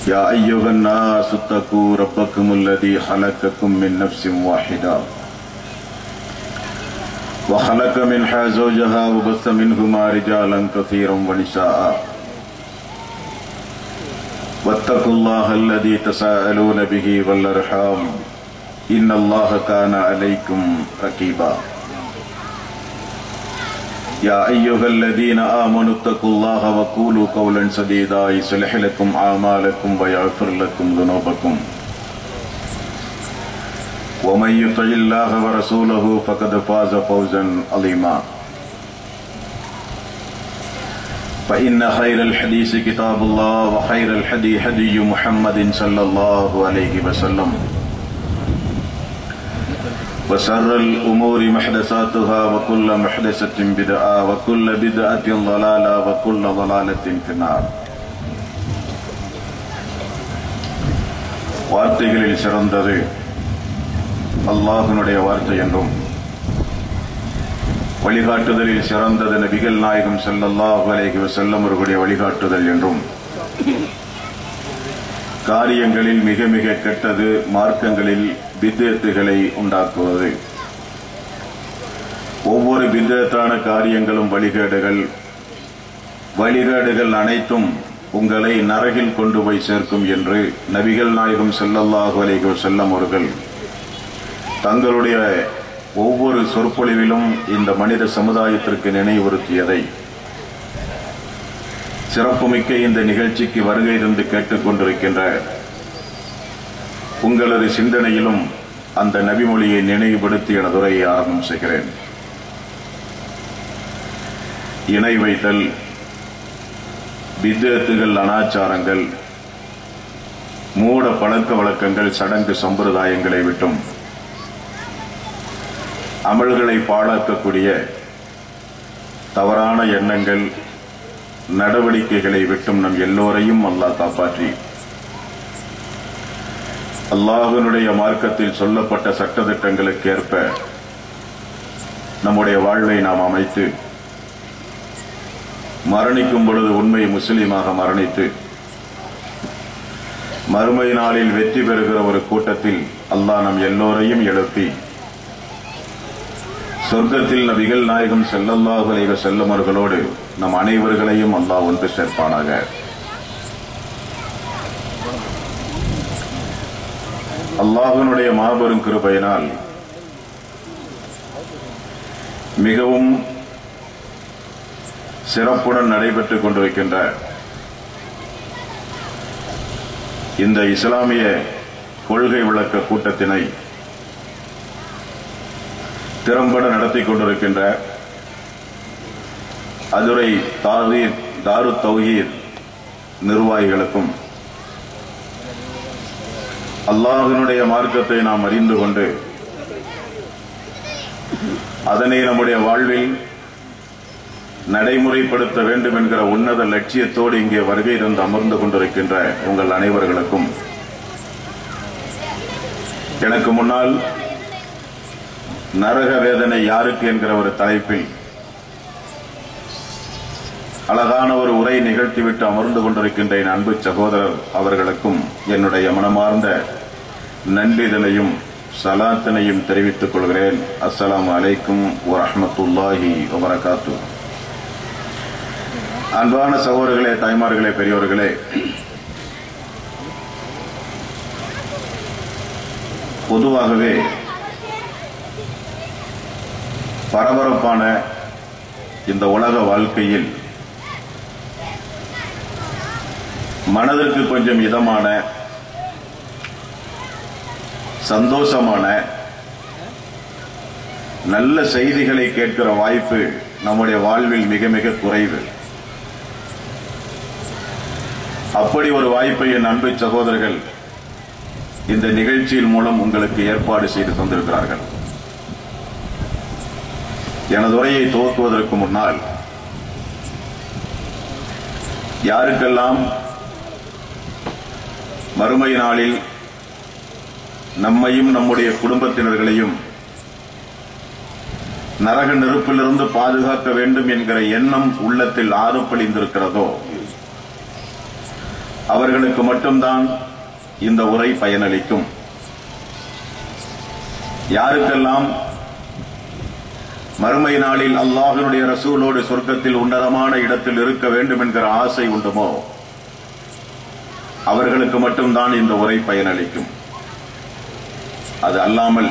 يا أيها الناس اتقوا ربكم الذي خلقكم من نفس واحدة وخلق منها زوجها وبث منهما رجالا كثيرا ونساء واتقوا الله الذي تساءلون به والأرحام إن الله كان عليكم رقيبا يا أيها الذين آمنوا اتقوا الله وقولوا قولا سديدا يصلح لكم أعمالكم ويغفر لكم ذنوبكم ومن يطع الله ورسوله فقد فاز فوزا عظيما فإن خير الحديث كتاب الله وخير الهدي هدي محمد صلى الله عليه وسلم وشر الأمور محدثاتها وكل محدثة بدعة وكل بدعة ضلالة وكل ضلالة في النار. வார்த்தைகளில் சிறந்தது அல்லாஹ்வுடைய வார்த்தை என்றும் வழிகாட்டுதலில் சிறந்தது நபிகள் நாயகம் ஸல்லல்லாஹு அலைஹி வஸல்லம் அவர்களுடைய வழிகாட்டுதல் என்றும் காரியங்களில் மிக மிக கெட்டது மார்க்கங்களில் பித்அத்துகளை உண்டாக்குவது. ஒவ்வொரு பித்அத்தான காரியங்களும் வழிகேடுகள் அனைத்தும் உங்களை நரகில் கொண்டு போய் சேர்க்கும் என்று நபிகள் நாயகம் ஸல்லல்லாஹு அலைஹி வஸல்லம் அவர்கள் தங்களுடைய ஒவ்வொரு சொற்பொழிவிலும் இந்த மனித சமுதாயத்திற்கு நினைவுறுத்தியதை சிறப்புமிக்க இந்த நிகழ்ச்சிக்கு வருகை தந்து கேட்டுக் கொண்டிருக்கின்ற உங்களது சிந்தனையிலும் அந்த நபிமொழியை நினைவுபடுத்தி எனது உரையை ஆரம்பம் செய்கிறேன். இணை வைத்தல், பித்அத்துகள், அனாச்சாரங்கள், மூட பழக்க வழக்கங்கள், சடங்கு சம்பிரதாயங்களை விட்டும் அமல்களை பாழாக்கக்கூடிய தவறான எண்ணங்கள், நடவடிக்கைகளை விட்டும் நம் எல்லோரையும் அல்லாஹ் காப்பாற்றி அல்லாஹ்வினுடைய மார்க்கத்தில் சொல்லப்பட்ட சட்டதிட்டங்களுக்கு ஏற்ப நம்முடைய வாழ்வை நாம் அமைத்து மரணிக்கும் பொழுது உண்மை முஸ்லிமாக மரணித்து மறுமை நாளில் வெற்றி பெறுகிற ஒரு கூட்டத்தில் அல்லாஹ் நம் எல்லோரையும் எழுப்பி சொர்க்கத்தில் நபிகள் நாயகம் ஸல்லல்லாஹு அலைஹி வஸல்லம் அவர்களோடு நம் அனைவர்களையும் அல்லாஹ் ஒன்று சேர்ப்பானாக. அல்லாஹ்வினுடைய மாபெரும் கிருபையினால் மிகவும் சிறப்புடன் நடைபெற்றுக் கொண்டிருக்கின்ற இந்த இஸ்லாமிய கொள்கை விளக்க கூட்டத்தினை திறம்பட நடத்தி கொண்டிருக்கின்ற அதுரை தாரு தௌஹீத் நிர்வாகிகளுக்கும் அல்லாஹ்வினுடைய மார்க்கத்தை நாம் அறிந்து கொண்டு அதனை நம்முடைய வாழ்வில் நடைமுறைப்படுத்த வேண்டும் என்கிற உன்னத லட்சியத்தோடு இங்கே வருகை தந்து அமர்ந்து கொண்டிருக்கின்ற உங்கள் அனைவர்களுக்கும் எனக்கு முன்னால் நரக வேதனை யாருக்கு என்கிற ஒரு தலைப்பில் அழகான ஒரு உரை நிகழ்த்திவிட்டு அமர்ந்து கொண்டிருக்கின்ற என் அன்பு சகோதரர் அவர்களுக்கும் என்னுடைய மனமார்ந்த நன்றிதலையும் சலாத்தினையும் தெரிவித்துக் கொள்கிறேன். அஸ்ஸலாமு அலைக்கும் வரஹ்மத்துல்லாஹி வபரகாத்துஹு. அன்பான சகோதரர்களே, தாய்மார்களே, பெரியோர்களே, பொதுவாகவே பரபரப்பான இந்த உலக வாழ்க்கையில் மனதிற்கு கொஞ்சம் இதமான, சந்தோஷமான, நல்ல செய்திகளை கேட்கிற வாய்ப்பு நம்முடைய வாழ்வில் மிக மிக குறைவு. அப்படி ஒரு வாய்ப்பை என் அன்பு சகோதரர்கள் இந்த நிகழ்ச்சியின் மூலம் உங்களுக்கு ஏற்பாடு செய்து தந்திருக்கிறார்கள். எனது உரையை துவக்குவதற்கு முன்னால் யாருக்கெல்லாம் மறுமை நாளில் நம்மையும் நம்முடைய குடும்பத்தினர்களையும் நரக நெருப்பிலிருந்து பாதுகாக்க வேண்டும் என்கிற எண்ணம் உள்ளத்தில் ஆறுபழிந்திருக்கிறதோ அவர்களுக்கு மட்டும்தான் இந்த உரை பயனளிக்கும். யாருக்கெல்லாம் மறுமை நாளில் அல்லாஹ்வினுடைய ரசூலோடு சொர்க்கத்தில் உன்னதமான இடத்தில் இருக்க வேண்டும் என்கிற ஆசை உண்டுமோ அவர்களுக்கு மட்டும்தான் இந்த உரை பயனளிக்கும். அது அல்லாமல்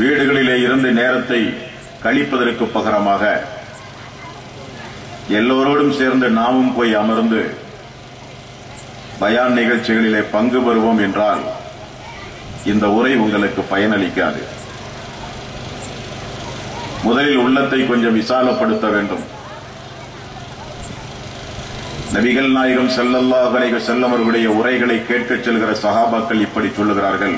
வீடுகளிலே இருந்து நேரத்தை கழிப்பதற்கு பகரமாக எல்லோரோடும் சேர்ந்து நாமும் போய் அமர்ந்து பயான் நிகழ்ச்சிகளிலே பங்கு பெறுவோம் என்றால் இந்த உரை உங்களுக்கு பயனளிக்காது. முதலில் உள்ளத்தை கொஞ்சம் விசாலப்படுத்த வேண்டும். நபிகள் நாயகம் ஸல்லல்லாஹு அலைஹி வஸல்லம் அவர்களுடைய உரைகளை கேட்கச் செல்கிற சஹாபாக்கள் இப்படி சொல்லுகிறார்கள்,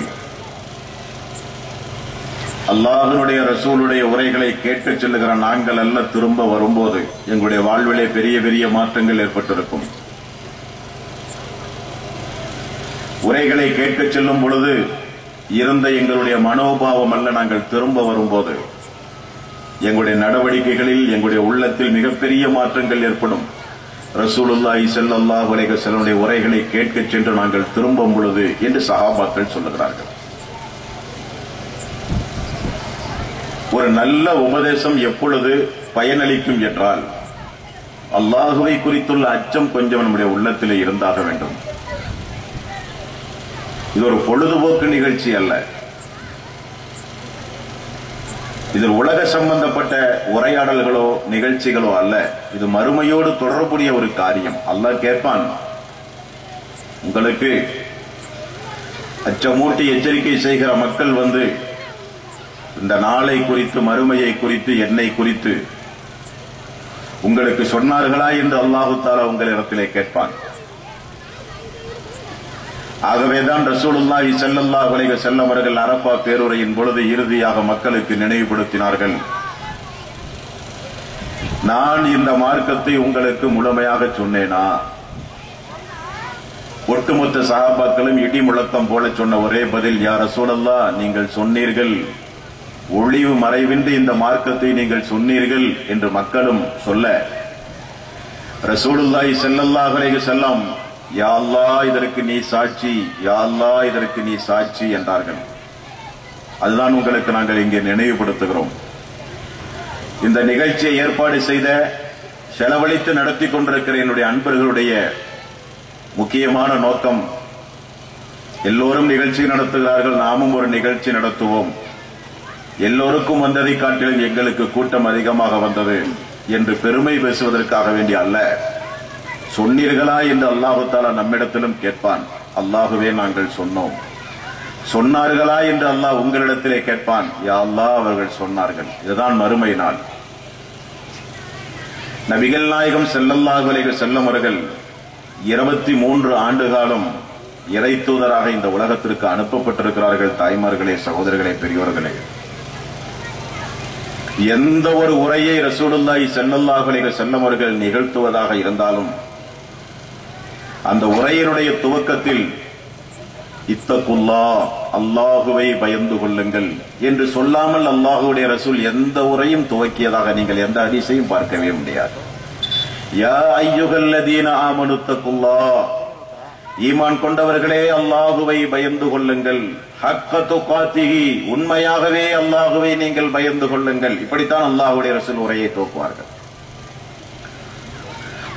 அல்லாஹ்வுடைய ரசூலுடைய உரைகளை கேட்கச் செல்லுகிற நாங்கள் அல்ல திரும்ப வரும்போது எங்களுடைய வாழ்விலே பெரிய பெரிய மாற்றங்கள் ஏற்பட்டிருக்கும். உரைகளை கேட்கச் செல்லும் பொழுது இருந்த எங்களுடைய மனோபாவம் அல்ல, நாங்கள் திரும்ப வரும்போது எங்களுடைய நடவடிக்கைகளில் எங்களுடைய உள்ளத்தில் மிகப்பெரிய மாற்றங்கள் ஏற்படும். ரசூலுல்லாஹி ஸல்லல்லாஹு அலைஹி வஸல்லம் உரைகளை கேட்கச் சென்று நாங்கள் திரும்பும் பொழுது என்று சஹாபாக்கள் சொல்லுகிறார்கள். ஒரு நல்ல உபதேசம் எப்பொழுது பயனளிக்கும் என்றால் அல்லாஹுவை குறித்துள்ள அச்சம் கொஞ்சம் நம்முடைய உள்ளத்திலே இருந்தாக வேண்டும். இது ஒரு பொழுதுபோக்கு நிகழ்ச்சி அல்ல. இது உலக சம்பந்தப்பட்ட உரையாடல்களோ நிகழ்ச்சிகளோ அல்ல. இது மறுமையோடு தொடர்புடைய ஒரு காரியம். அல்லாஹ் கேட்பான், உங்களுக்கு அச்சமூட்டி எச்சரிக்கை செய்கிற மக்கள் வந்து இந்த நாளை குறித்து, மறுமையை குறித்து, என்னை குறித்து உங்களுக்கு சொன்னார்களா என்று அல்லாஹு தஆலா உங்களிடத்திலே கேட்பான். ஆகவேதான் ரசூலுல்லாஹி ஸல்லல்லாஹு அலைஹி வஸல்லம் அவர்கள் அரஃபா பேருரையின் பொழுது இறுதியாக மக்களுக்கு நினைவுபடுத்தினார்கள், நான் இந்த மார்க்கத்தை உங்களுக்கு முழுமையாக சொன்னேனா? ஒட்டுமொத்த சஹாபாக்களும் இடி முழக்கம் போல சொன்ன ஒரே பதில், யா ரசூலல்லாஹ், நீங்கள் சொன்னீர்கள், ஒளிவு மறைவின்றி இந்த மார்க்கத்தை நீங்கள் சொன்னீர்கள் என்று மக்களும் சொல்ல, ரசூலுல்லாஹி ஸல்லல்லாஹு அலைஹி வஸல்லம், யா அல்லாஹ் இதற்கு நீ சாட்சி, யா அல்லாஹ் இதற்கு நீ சாட்சி என்றார்கள். அதுதான் உங்களுக்கு நாங்கள் இங்கே நினைவுபடுத்துகிறோம். இந்த நிகழ்ச்சியை ஏற்பாடு செய்த, செலவழித்து நடத்தி கொண்டிருக்கிற என்னுடைய அன்பர்களுடைய முக்கியமான நோக்கம், எல்லோரும் நிகழ்ச்சி நடத்துகிறார்கள், நாமும் ஒரு நிகழ்ச்சி நடத்துவோம், எல்லோருக்கும் வந்ததை காட்டிலும் எங்களுக்கு கூட்டம் அதிகமாக வந்தது என்று பெருமை பேசுவதற்காக வேண்டிய அல்ல. சொன்னீர்களா என்று அல்லாஹு தஆலா நம்மிடத்திலும் கேட்பான். அல்லாஹுவே நாங்கள் சொன்னோம். சொன்னார்களா என்று அல்லாஹ் உங்களிடத்திலே கேட்பான். யா அல்லாஹ் அவர்கள் சொன்னார்கள். இதுதான் மறுமை நாள். நபிகள் நாயகம் ஸல்லல்லாஹு அலைஹி வஸல்லம் அவர்கள் 23 ஆண்டு காலம் இறை தூதராக இந்த உலகத்திற்கு அனுப்பப்பட்டிருக்கிறார்கள். தாய்மார்களே, சகோதரர்களே, பெரியோர்களே, எந்த ஒரு உரையை ரசூலுல்லாஹி ஸல்லல்லாஹு அலைஹி வஸல்லம் அவர்கள் நிகழ்த்துவதாக இருந்தாலும் அந்த உரையினுடைய துவக்கத்தில் இத்தகுல்லாஹ், அல்லாஹுவை பயந்து கொள்ளுங்கள் என்று சொல்லாமல் அல்லாஹுடைய ரசூல் எந்த உரையும் துவக்கியதாக நீங்கள் எந்த ஹதீஸையும் பார்க்கவே முடியாது. யா அய்யுஹல்லதீன ஆமனு தகுல்லாஹ், ஈமான் கொண்டவர்களே அல்லாஹுவை பயந்து கொள்ளுங்கள், ஹக்க துகாத்திஹி, உண்மையாகவே அல்லாஹுவை நீங்கள் பயந்து கொள்ளுங்கள். இப்படித்தான் அல்லாஹுடைய ரசூல் உரையை துவக்குவார்கள்.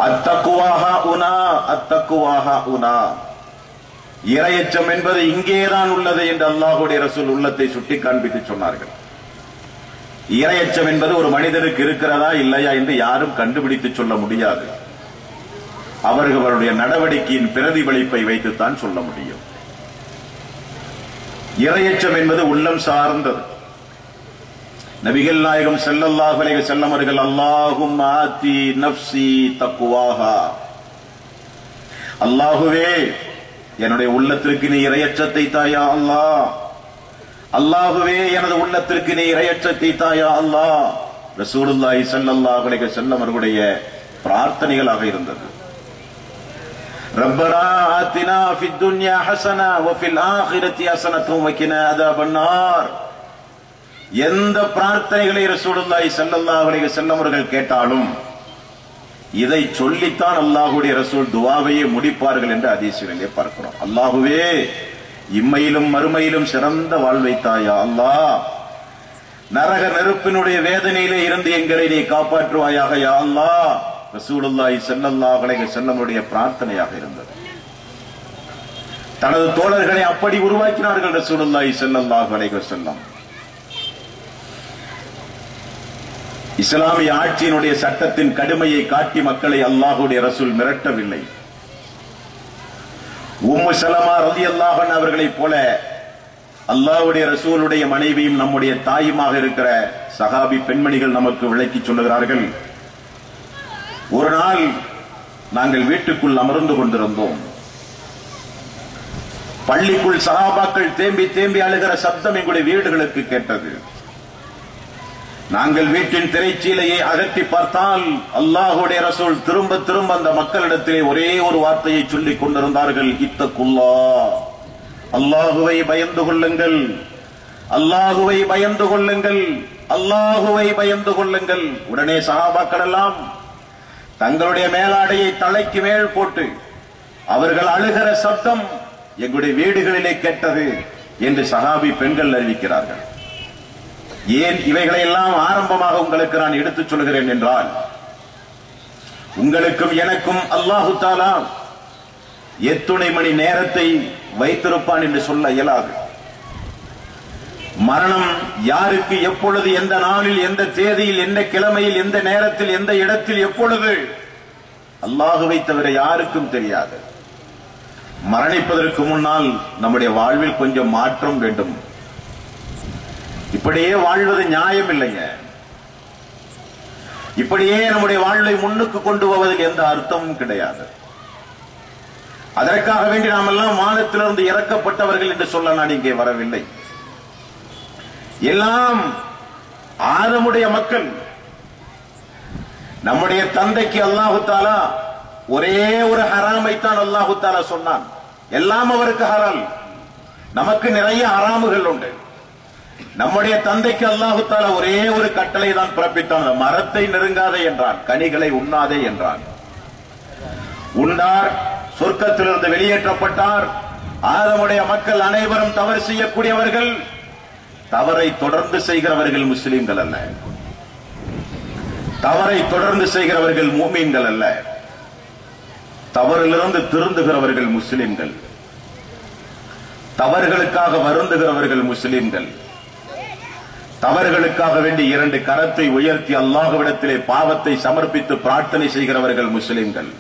அத்தக்குவாஹா உனா, அத்தக்குவாஹா உனா, இறையச்சம் என்பது இங்கேதான் உள்ளது என்று அல்லாஹுடைய ரசூல் உள்ளத்தை சுட்டி காண்பித்து சொன்னார்கள். இறையச்சம் என்பது ஒரு மனிதனுக்கு இருக்கிறதா இல்லையா என்று யாரும் கண்டுபிடித்து சொல்ல முடியாது. அவர்களுடைய நடவடிக்கையின் பிரதிபலிப்பை வைத்துத்தான் சொல்ல முடியும். இறையச்சம் என்பது உள்ளம் சார்ந்தது. நபிகள் நாயகம் ஸல்லல்லாஹு அலைஹி வஸல்லம் அவர்கள், அல்லாஹும்ம ஆதி நஃப்ஸி தக்வாஹா, அல்லாஹுவே என்னுடைய உள்ளத்திற்கு நீ இறையச்சத்தை தாயா அல்லாஹ், அல்லாஹுவே எனது உள்ளத்திற்கு நீ இறையச்சத்தை தாயா அல்லாஹ். ரசூலுல்லாஹி ஸல்லல்லாஹு அலைஹி வஸல்லம் அவர்களுடைய பிரார்த்தனைகளாக இருந்தது. ரப்பனா ஆத்தினா ஃபித் துன்யா ஹஸனா வ ஃபில் ஆখিরাতি ஹஸனத்தும் வ கினா அஸாபன் நார். எந்த பிரார்த்தனைகளை ரசூலுல்லாஹி ஸல்லல்லாஹு அலைஹி வஸல்லம் அவர்கள் கேட்டாலும் இதை சொல்லித்தான் அல்லாஹ்வுடைய ரசூல் துஆவையே முடிப்பார்கள் என்று ஹதீஸிலே பார்க்கிறோம். அல்லாஹ்வே, இம்மையிலும் மறுமையிலும் சிறந்த வாழ்வை தாயா அல்லாஹ், நரக நெருப்பினுடைய வேதனையிலே இருந்து எங்களை நீ காப்பாற்றுவாயாக யா அல்லாஹ். ரசூலுல்லாஹி ஸல்லல்லாஹு அலைஹி வஸல்லமுடைய பிரார்த்தனையாக இருந்தது. தனது தோழர்களை அப்படி உருவாக்கினார்கள் ரசூலுல்லாஹி ஸல்லல்லாஹு அலைஹி வஸல்லம். இஸ்லாமிய ஆட்சியினுடைய சட்டத்தின் கடுமையை காட்டி மக்களை அல்லாஹ்வுடைய ரசூல் மிரட்டவில்லை. உம்மு சலமா ரலியல்லாஹு அன்ஹா அவர்களைப் போல அல்லாஹ்வுடைய ரசூலுடைய மனைவியும் நம்முடைய தாயுமாக இருக்கிற சஹாபி பெண்மணிகள் நமக்கு விளக்கி சொல்லுகிறார்கள். ஒரு நாள் நாங்கள் வீட்டுக்குள் அமர்ந்து கொண்டிருந்தோம். பள்ளிக்குள் சஹாபாக்கள் தேம்பி தேம்பி அழுகிற சப்தம் எங்களுடைய வீடுகளுக்கு கேட்டது. நாங்கள் வீட்டின் திரைச்சீலையை அகற்றி பார்த்தால் அல்லாஹ்வுடைய ரசூல் திரும்ப திரும்ப அந்த மக்களிடத்திலே ஒரே ஒரு வார்த்தையை சொல்லிக் கொண்டிருந்தார்கள், இத்தகுல்லாஹ், அல்லாஹுவை பயந்து கொள்ளுங்கள், அல்லாஹுவை பயந்து கொள்ளுங்கள், அல்லாஹுவை பயந்து கொள்ளுங்கள். உடனே சஹாபாக்கள் எல்லாம் தங்களுடைய மேலாடையை தலைக்கு மேல் போட்டு அவர்கள் அழுகிற சப்தம் எங்களுடைய வீடுகளிலே கேட்டது என்று சஹாபி பெண்கள் அறிவிக்கிறார்கள். ஏன் இவைகளை எல்லாம் ஆரம்பமாக உங்களுக்கு நான் எடுத்துச் சொல்கிறேன் என்றால், உங்களுக்கும் எனக்கும் அல்லாஹு தஆலா எத்துணை மணி நேரத்தை வைத்திருப்பான் என்று சொல்ல இயலாது. மரணம் யாருக்கு எப்பொழுது, எந்த நாளில், எந்த தேதியில், எந்த கிழமையில், எந்த நேரத்தில், எந்த இடத்தில், எப்பொழுது, அல்லாஹுவை தவிர யாருக்கும் தெரியாது. மரணிப்பதற்கு முன்னால் நம்முடைய வாழ்வில் கொஞ்சம் மாற்றம் வேண்டும். இப்படியே வாழ்வது நியாயம் இல்லைங்க. இப்படியே நம்முடைய வாழ்வை முன்னுக்கு கொண்டு போவதில் எந்த அர்த்தமும் கிடையாது. அதற்காக வேண்டி நாம் எல்லாம் வானத்திலிருந்து இறக்கப்பட்டவர்கள் என்று சொல்ல நான் இங்கே வரவில்லை. எல்லாம் ஆதமுடைய மக்கள். நம்முடைய தந்தைக்கு அல்லாஹு தஆலா ஒரே ஒரு ஹராமைத்தான் அல்லாஹு தஆலா சொன்னான். எல்லாம் அவருக்கு ஹலால். நமக்கு நிறைய ஹராமுகள் உண்டு. நம்முடைய தந்தைக்கு அல்லாஹு தஆலா ஒரே ஒரு கட்டளை தான் பிறப்பித்தான், மரத்தை நெருங்காதே என்றான், கனிகளை உண்ணாதே என்றான். உண்டார், சொர்க்கத்திலிருந்து வெளியேற்றப்பட்டார். ஆதமுடைய மக்கள் அனைவரும் தவறு செய்யக்கூடியவர்கள். தவறை தொடர்ந்து செய்கிறவர்கள் முஸ்லிம்கள் அல்ல. தவறை தொடர்ந்து செய்கிறவர்கள் மூமீன்கள் அல்ல. தவறிலிருந்து திருந்துகிறவர்கள் முஸ்லிம்கள். தவறுகளுக்காக வருந்துகிறவர்கள் முஸ்லிம்கள். தவறுகளுக்காக வேண்டி இரண்டு கரத்தை உயர்த்தி அல்லாஹ்விடத்திலே பாவத்தை சமர்ப்பித்து பிரார்த்தனை செய்கிறவர்கள் முஸ்லிம்கள்.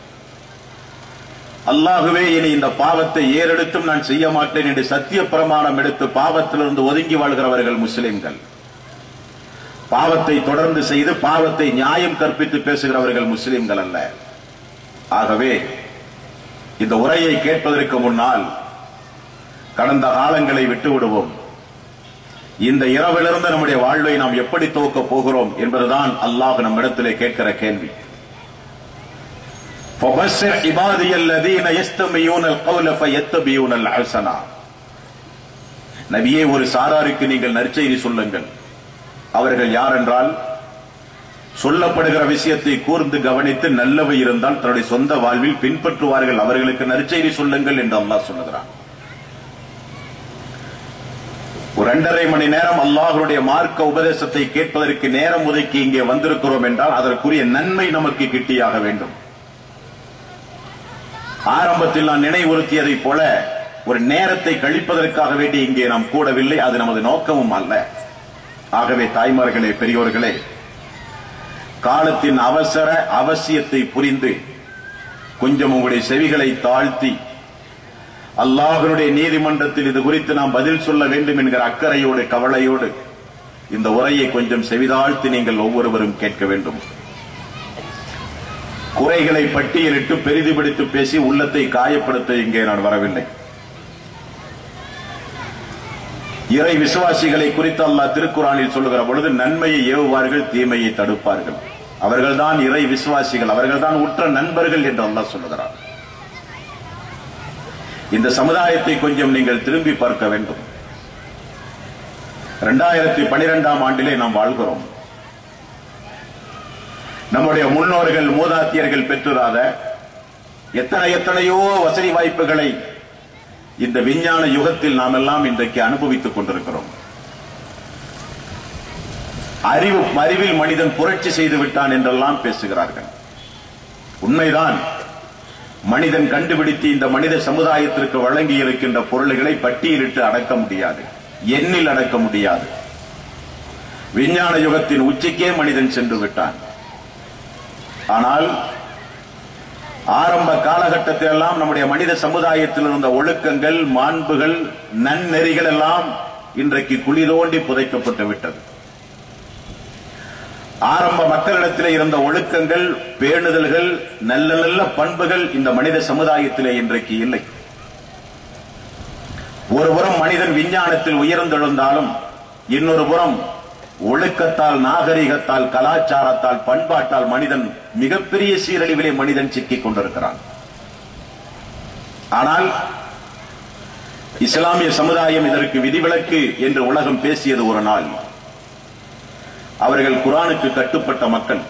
அல்லாஹுவே, இனி இந்த பாவத்தை ஏறெடுத்தும் நான் செய்ய மாட்டேன் என்று சத்திய பிரமாணம் எடுத்து பாவத்திலிருந்து ஒதுங்கி வாழ்கிறவர்கள் முஸ்லிம்கள். பாவத்தை தொடர்ந்து செய்து பாவத்தை நியாயம் கற்பித்து பேசுகிறவர்கள் முஸ்லிம்கள் அல்ல. ஆகவே இந்த உரையை கேட்பதற்கு முன்னால் கடந்த காலங்களை விட்டு விடுவோம். இந்த இரவிலிருந்து நம்முடைய வாழ்வை நாம் எப்படி துவக்கப் போகிறோம் என்பதுதான் அல்லாஹ் நம்மிடத்திலே கேட்கிற கேள்வி. فَبَشِّرْ عِبَادِيَ الَّذِينَ يَسْتَمِعُونَ الْقَوْلَ فَيَتَّبِعُونَ الْأَحْسَنَ. நபியே, ஒரு சாராருக்கு நீங்கள் நற்செய்தி சொல்லுங்கள். அவர்கள் யார் என்றால், சொல்லப்படுகிற விஷயத்தை கூர்ந்து கவனித்து நல்லவை இருந்தால் தன்னுடைய சொந்த வாழ்வில் பின்பற்றுவார்கள். அவர்களுக்கு நற்செய்தி சொல்லுங்கள் என்று அல்லாஹ் சொல்லுகிறான். ஒரு 2.5 மணி நேரம் அல்லாஹ்வுடைய மார்க்க உபதேசத்தை கேட்பதற்கு நேரம் ஒதுக்கி இங்கே வந்திருக்கிறோம் என்றால் அதற்குரிய நன்மை நமக்கு கிட்டியாக வேண்டும். ஆரம்பத்தில் நான் நினைவுறுத்தியதைப் போல ஒரு நேரத்தை கழிப்பதற்காக வேண்டி இங்கே நாம் கூடவில்லை. அது நமது நோக்கமும் அல்ல. ஆகவே தாய்மார்களே, பெரியோர்களே, காலத்தின் அவசியத்தை புரிந்து கொஞ்சம் உங்களுடைய செவிகளை தாழ்த்தி அல்லாஹ்வுடைய நீதிமன்றத்தில் இது குறித்து நாம் பதில் சொல்ல வேண்டும் என்கிற அக்கறையோடு கவலையோடு இந்த உரையை கொஞ்சம் செவிதாழ்த்தி நீங்கள் ஒவ்வொருவரும் கேட்க வேண்டும். குறைகளை பட்டியலிட்டு பெரிதுபடுத்தி பேசி உள்ளத்தை காயப்படுத்த இங்கே நான் வரவில்லை. இறை விசுவாசிகளை குறித்து அல்லாஹ் திருக்குர்ஆனில் சொல்லுகிற பொழுது நன்மையை ஏவுவார்கள், தீமையை தடுப்பார்கள். அவர்கள்தான் இறை விசுவாசிகள், அவர்கள்தான் உற்ற நண்பர்கள் என்று அல்லாஹ் சொல்லுகிறார். இந்த சமுதாயத்தை கொஞ்சம் நீங்கள் திரும்பி பார்க்க வேண்டும். 2012ஆம் ஆண்டிலே நாம் வாழ்கிறோம். நம்முடைய முன்னோர்கள் மூதாத்தியர்கள் பெற்றுராத எத்தனையோ வசதி வாய்ப்புகளை இந்த விஞ்ஞான யுகத்தில் நாம் எல்லாம் இன்றைக்கு அனுபவித்துக் கொண்டிருக்கிறோம். அறிவில் மனிதன் புரட்சி செய்து விட்டான் என்றெல்லாம் பேசுகிறார்கள். உண்மைதான். மனிதன் கண்டுபிடித்து இந்த மனித சமுதாயத்திற்கு வழங்கி இருக்கின்ற பொருள்களை பட்டியலிட்டு அடக்க முடியாது, எண்ணில் அடக்க முடியாது. விஞ்ஞான யுகத்தின் உச்சிக்கே மனிதன் சென்று விட்டான். ஆனால் ஆரம்ப காலகட்டத்தில் எல்லாம் நம்முடைய மனித சமுதாயத்தில் இருந்த ஒழுக்கங்கள், மாண்புகள், நன்னெறிகள் எல்லாம் இன்றைக்கு குழி தோண்டி புதைக்கப்பட்டு விட்டது. ஆரம்ப மக்களிடத்திலே இருந்த ஒழுக்கங்கள், பேணுதல்கள், நல்ல நல்ல பண்புகள் இந்த மனித சமுதாயத்திலே இன்றைக்கு இல்லை. ஒருபுறம் மனிதன் விஞ்ஞானத்தில் உயர்ந்தெழுந்தாலும் இன்னொரு புறம் ஒழுக்கத்தால், நாகரிகத்தால், கலாச்சாரத்தால், பண்பாட்டால் மனிதன் மிகப்பெரிய சீரழிவிலே மனிதன் சிக்கிக் கொண்டிருக்கிறான். ஆனால் இஸ்லாமிய சமுதாயம் இதற்கு விதிவிலக்கு என்று உலகம் பேசியது ஒரு நாள். அவர்கள் குர்ஆனுக்கு கட்டுப்பட்ட மக்கள்.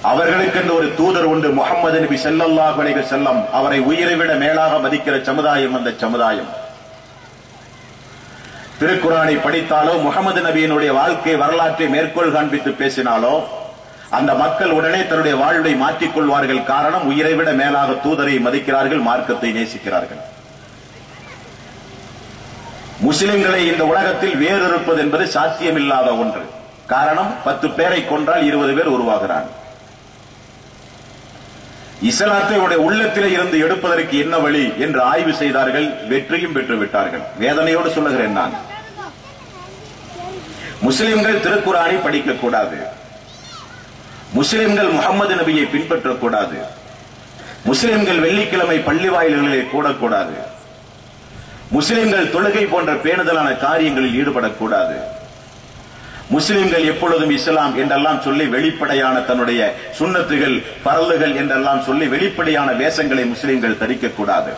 அவர்களுக்கென்று ஒரு தூதர் உண்டு, முஹம்மது நபி ஸல்லல்லாஹு அலைஹி வஸல்லம். அவரை உயிரை விட மேலாக மதிக்கிற சமுதாயம் அந்த சமுதாயம். திருக்குர்ஆனை படித்தாலோ முஹம்மது நபியினுடைய வாழ்க்கை வரலாற்றை மேற்கோள் காண்பித்து பேசினாலோ அந்த மக்கள் உடனே தன்னுடைய வாழ்வை மாற்றிக் கொள்வார்கள். காரணம், உயிரை விட மேலாக தூதரை மதிக்கிறார்கள், மார்க்கத்தை நேசிக்கிறார்கள். முஸ்லிம்களை இந்த உலகத்தில் வேறு இருப்பது என்பது சாத்தியமில்லாத ஒன்று. காரணம், 10 பேரை கொன்றால் 20 பேர் உருவாகிறார். இஸ்லாத்தை உள்ளத்திலே இருந்து எடுப்பதற்கு என்ன வழி என்று ஆய்வு செய்தார்கள். வெற்றியும் பெற்று விட்டார்கள். வேதனையோடு சொல்லுகிறேன் நான். முஸ்லிம்கள் திருக்குர்ஆனை படிக்கக்கூடாது, முஸ்லிம்கள் முஹம்மது நபியை பின்பற்றக்கூடாது, முஸ்லிம்கள் வெள்ளிக்கிழமை பள்ளி வாயில்களிலே கூடக்கூடாது, முஸ்லிம்கள் தொழுகை போன்ற பேணுதலான காரியங்களில் ஈடுபடக்கூடாது, முஸ்லிம்கள் எப்பொழுதும் இஸ்லாம் என்றெல்லாம் சொல்லி வெளிப்படையான தன்னுடைய சுன்னத்துகள், பரலுகள் என்றெல்லாம் சொல்லி வெளிப்படையான வேஷங்களை முஸ்லிம்கள் தரிக்கக்கூடாது.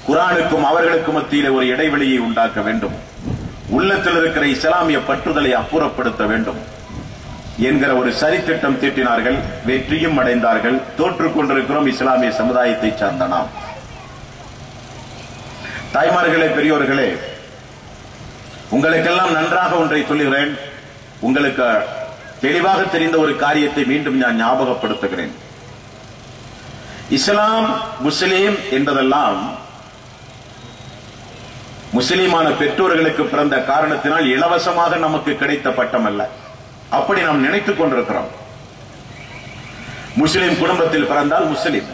குர்ஆனுக்கும் அவர்களுக்கும் மத்தியிலே ஒரு இடைவெளியை உண்டாக்க வேண்டும். உள்ளத்தில் இருக்கிற இஸ்லாமிய பற்றுதலை அப்புறப்படுத்த வேண்டும் என்கிற ஒரு சரித்திட்டம் தீட்டினார்கள். வெற்றியும் அடைந்தார்கள். தோற்றுக் கொண்டிருக்கிறோம் இஸ்லாமிய சமுதாயத்தை சார்ந்த நாம். தாய்மார்களே, பெரியோர்களே, உங்களுக்கெல்லாம் நன்றாக ஒன்றை சொல்லுகிறேன். உங்களுக்கு தெளிவாக தெரிந்த ஒரு காரியத்தை மீண்டும் நான் ஞாபகப்படுத்துகிறேன். இஸ்லாம், முஸ்லீம் என்பதெல்லாம் முஸ்லீமான பெற்றோர்களுக்கு பிறந்த காரணத்தினால் இலவசமாக நமக்கு கிடைத்த பட்டம் அல்ல. அப்படி நாம் நினைத்துக் கொண்டிருக்கிறோம். முஸ்லிம் குடும்பத்தில் பிறந்தால் முஸ்லிம்,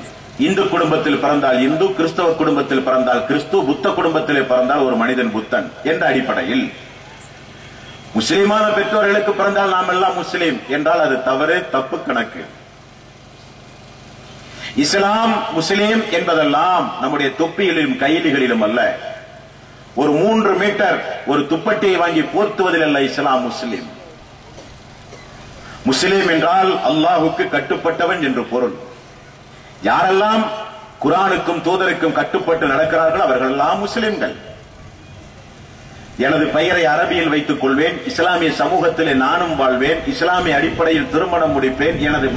இந்து குடும்பத்தில் பிறந்தால் இந்து, கிறிஸ்தவ குடும்பத்தில் பிறந்தால் கிறிஸ்து, புத்த குடும்பத்திலே பிறந்தால் ஒரு மனிதன் புத்தன் என்ற அடிப்படையில் முஸ்லிமான பெற்றோர்களுக்கு பிறந்தால் நாம் எல்லாம் முஸ்லிம் என்றால் அது தவறு, தப்பு கணக்கு. இஸ்லாம், முஸ்லிம் என்பதெல்லாம் நம்முடைய தொப்பிகளிலும் கைலிகளிலும் அல்ல. ஒரு 3 மீட்டர் ஒரு துப்பட்டியை வாங்கி போர்த்துவதில் அல்ல இஸ்லாம் முஸ்லிம். முஸ்லிம் என்றால் அல்லாஹுக்கு கட்டுப்பட்டவன் என்று பொருள். யாரெல்லாம் குர்ஆனுக்கும் தூதருக்கும் கட்டுப்பட்டு நடக்கிறார்கள் அவர்கள் எல்லாம் முஸ்லிம்கள். எனது பெயரை அரபியில் வைத்துக் கொள்வேன், இஸ்லாமிய சமூகத்திலே நானும் வாழ்வேன், இஸ்லாமிய அடிப்படையில் திருமணம் முடிப்பேன், எனது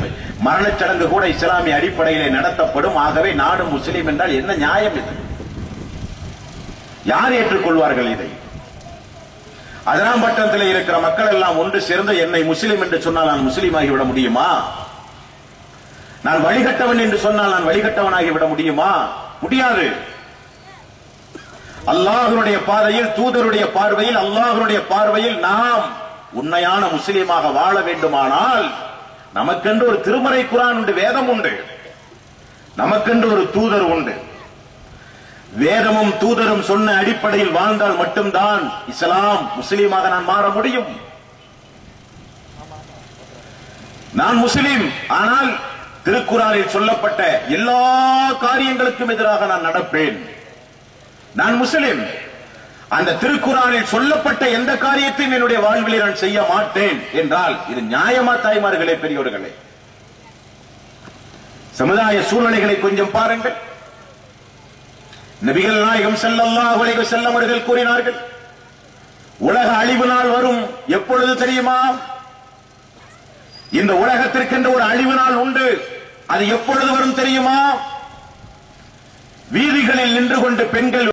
மரணச் சடங்கு கூட இஸ்லாமிய அடிப்படையிலே நடத்தப்படும். ஆகவே நானும் முஸ்லிம் என்றால் என்ன நியாயம் இது? யார் ஏற்றுக்கொள்வார்கள் இதை? அதனாம்பட்டத்தில் இருக்கிற மக்கள் எல்லாம் ஒன்று சேர்ந்து என்னை முஸ்லிம் என்று சொன்னால் நான் முஸ்லீம் ஆகிவிட முடியுமா? நான் வழிகட்டவன் என்று சொன்னால் நான் வழிகட்டவனாகிவிட முடியுமா? முடியாது. அல்லாஹ்வுடைய பாதையில், தூதருடைய பார்வையில், அல்லாஹ்வுடைய பார்வையில் நாம் உண்மையான முஸ்லீமாக வாழ வேண்டுமானால் நமக்கென்று ஒரு திருமறை குர்ஆன் உண்டு, வேதம் உண்டு, நமக்கென்று ஒரு தூதர் உண்டு. வேதமும் தூதரும் சொன்ன அடிப்படையில் வாழ்ந்தால் மட்டும்தான் இஸ்லாம், முஸ்லீமாக நான் மாற முடியும். நான் முஸ்லீம், ஆனால் திருக்குர்ஆனில் சொல்லப்பட்ட எல்லா காரியங்களுக்கும் எதிராக நான் நடப்பேன். நான் முஸ்லிம். அந்த திருக்குர்ஆனில் சொல்லப்பட்ட எந்த காரியத்தையும் என்னுடைய வாழ்விலே நான் செய்ய மாட்டேன் என்றால் இது நியாயமா? தாய்மார்களே, பெரியோர்களே, சமுதாய சூழ்நிலைகளை கொஞ்சம் பாருங்கள். நபிகள் நாயகம் ஸல்லல்லாஹு அலைஹி வஸல்லம் அவர்கள் கூறினார்கள், உலக அழிவு நாள் வரும். எப்பொழுது தெரியுமா? இந்த உலகத்திற்கென்ற ஒரு அழிவு நாள் உண்டு. அது எப்பொழுது வரும் தெரியுமா? வீதிகளில் நின்று கொண்டு பெண்கள்